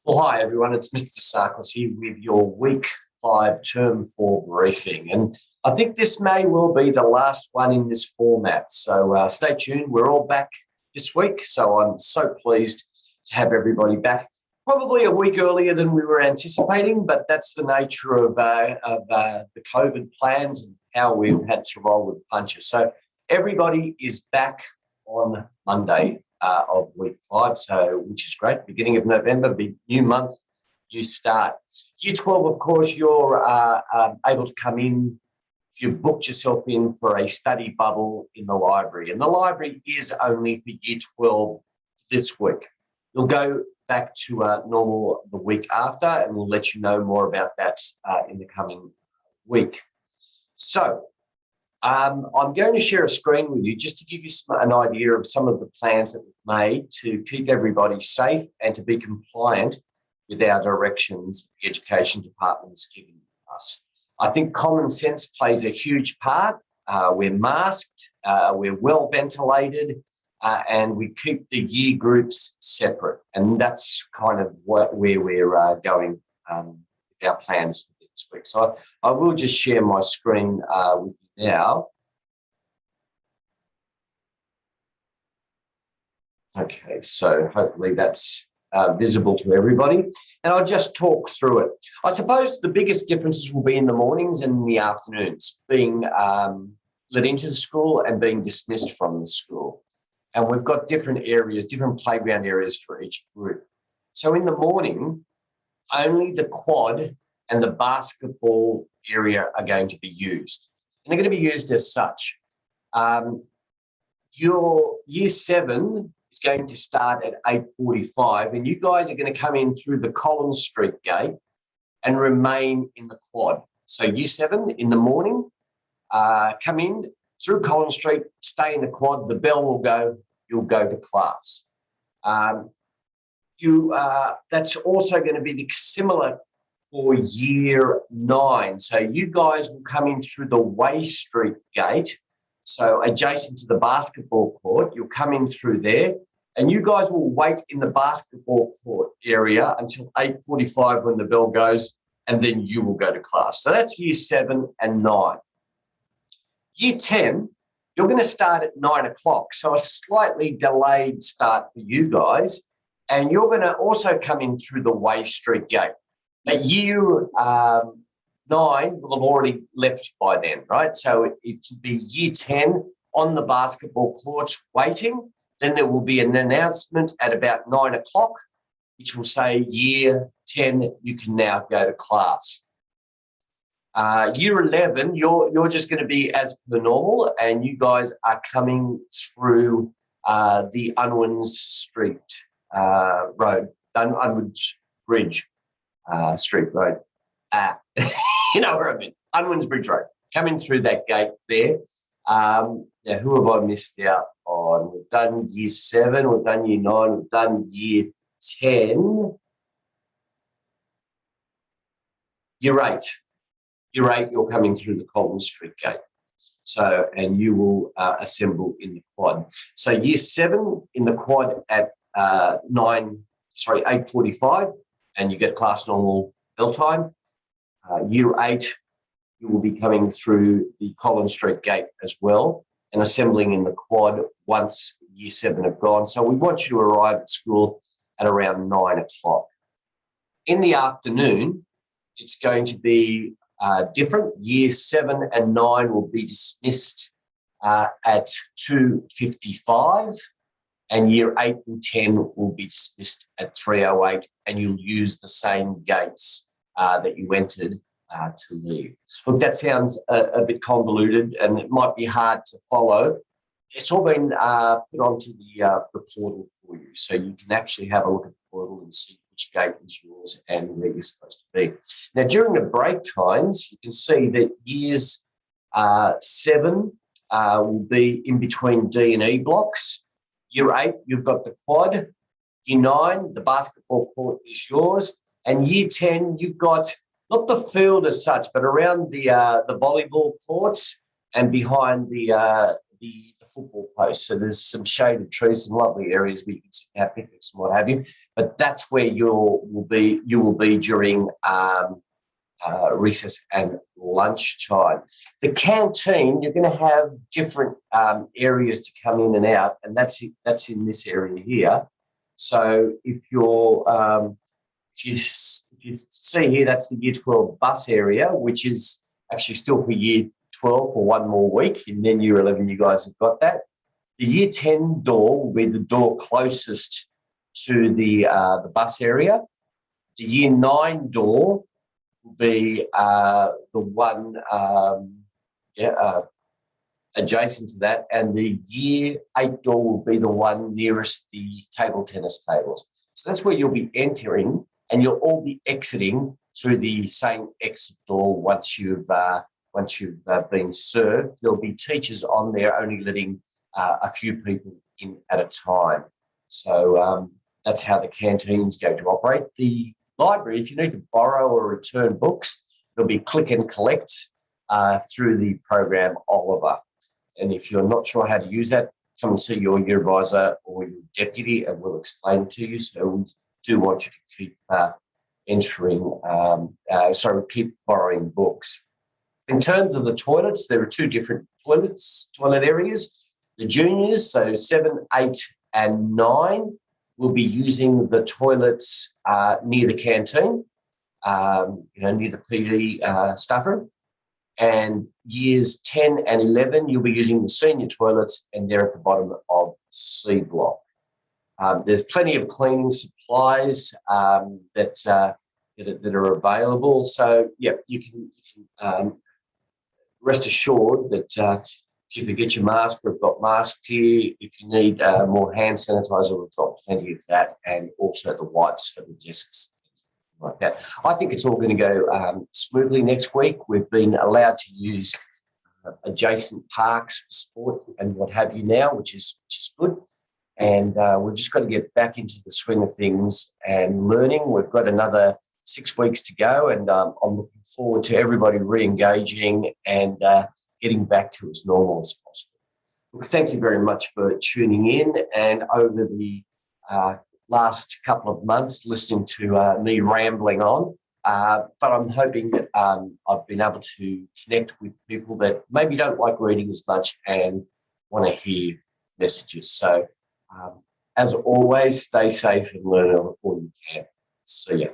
Well, hi everyone, it's Mr. Sarkis here with your week 5 term 4 briefing. And I think this may well be the last one in this format. So stay tuned. We're all back this week. So I'm so pleased to have everybody back. Probably a week earlier than we were anticipating, but that's the nature of the COVID plans and how we've had to roll with punches. So everybody is back on Monday of week 5, so which is great. Beginning of November, big new month, new start. Year 12, of course, you're able to come in if you've booked yourself in for a study bubble in the library. And the library is only for Year 12 this week. You'll go back to normal the week after, and we'll let you know more about that in the coming week. So I'm going to share a screen with you just to give you an idea of some of the plans that we've made to keep everybody safe and to be compliant with our directions the Education Department has given us. I think common sense plays a huge part. We're masked, we're well ventilated, and we keep the year groups separate. And that's kind of where we're going with our plans for this week. So I will just share my screen with you now. Okay, so hopefully that's visible to everybody. And I'll just talk through it. I suppose the biggest differences will be in the mornings and in the afternoons, being let into the school and being dismissed from the school. And we've got different areas, different playground areas for each group. So in the morning, only the quad and the basketball area are going to be used. And they're going to be used as such. Your year 7 is going to start at 8:45, and you guys are going to come in through the Collins Street gate and remain in the quad. So year 7 in the morning, come in through Collins Street, stay in the quad, the bell will go, you'll go to class. That's also going to be similar for year 9. So you guys will come in through the Way Street gate, so adjacent to the basketball court. You'll come in through there, and you guys will wait in the basketball court area until 8:45 when the bell goes, and then you will go to class. So that's year 7 and 9. Year 10, you're going to start at 9 o'clock, so a slightly delayed start for you guys, and you're going to also come in through the Way Street gate. But year 9 will have already left by then, right? So it will be year 10 on the basketball courts waiting. Then there will be an announcement at about 9 o'clock, which will say year 10, you can now go to class. Year 11, you're just going to be as per normal, and you guys are coming through the Unwin's Street Road, Unwin's Bridge. Street Road. You know where I mean. Unwin's Bridge Road. Coming through that gate there. Now, who have I missed out on? We've done year 7, we've done year 9, we've done year 10. Year 8. Year 8, you're coming through the Collins Street gate. So, and you will assemble in the quad. So year 7 in the quad at 8:45. And you get class normal bell time. Year 8, you will be coming through the Collins Street gate as well and assembling in the quad once year 7 have gone. So we want you to arrive at school at around 9 o'clock. In the afternoon, it's going to be different. Year 7 and 9 will be dismissed at 2:55. And year 8 and 10 will be dismissed at 3:08, and you'll use the same gates that you entered to leave. Look, that sounds a bit convoluted, and it might be hard to follow. It's all been put onto the portal for you, so you can actually have a look at the portal and see which gate is yours and where you're supposed to be. Now, during the break times, you can see that years 7 will be in between D and E blocks. Year 8, you've got the quad. Year 9, the basketball court is yours. And year 10, you've got not the field as such, but around the volleyball courts and behind the the football post. So there's some shaded trees, some lovely areas where you can sit have picnics and what have you. But that's where you will be during recess and lunchtime. The canteen, you're going to have different areas to come in and out, and that's in this area here. So if you see here, that's the Year 12 bus area, which is actually still for Year 12 for one more week, and then Year 11, you guys have got that. The Year 10 door will be the door closest to the bus area. The Year 9 door will be the one adjacent to that, and the Year 8 door will be the one nearest the table tennis tables. So that's where you'll be entering, and you'll all be exiting through the same exit door once you've been served. There'll be teachers on there only letting a few people in at a time. So that's how the canteen's going to operate. The library, if you need to borrow or return books, it'll be click and collect through the program Oliver. And if you're not sure how to use that, come and see your year advisor or your deputy and we'll explain it to you. So we do want you to keep keep borrowing books. In terms of the toilets, there are two different toilet areas. The juniors, so 7, 8 and 9, will be using the toilets near the canteen, near the PD staff room. And years 10 and 11, you'll be using the senior toilets, and they're at the bottom of C block. There's plenty of cleaning supplies that are available. So, yeah, you can rest assured that if you forget your mask, we've got masks here. If you need more hand sanitizer, we've got plenty of that, and also the wipes for the desks. Like that. I think it's all going to go smoothly next week. We've been allowed to use adjacent parks for sport and what have you now, which is good. And we've just got to get back into the swing of things and learning. We've got another 6 weeks to go, and I'm looking forward to everybody re-engaging and getting back to as normal as possible. Look, thank you very much for tuning in, and over the last couple of months listening to me rambling on. But I'm hoping that I've been able to connect with people that maybe don't like reading as much and want to hear messages. So as always, stay safe and learn all you can. See ya.